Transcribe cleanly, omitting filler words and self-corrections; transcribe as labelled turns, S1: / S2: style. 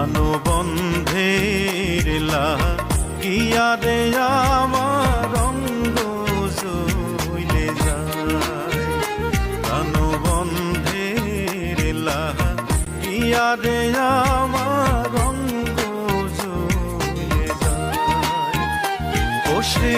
S1: প্রাণবন্ধের লাগিয়া রে আমার অঙ্গ জ্বলে যায়, প্রাণবন্ধের লাগিয়া রে আমার অঙ্গ জ্বলে যায়। বসে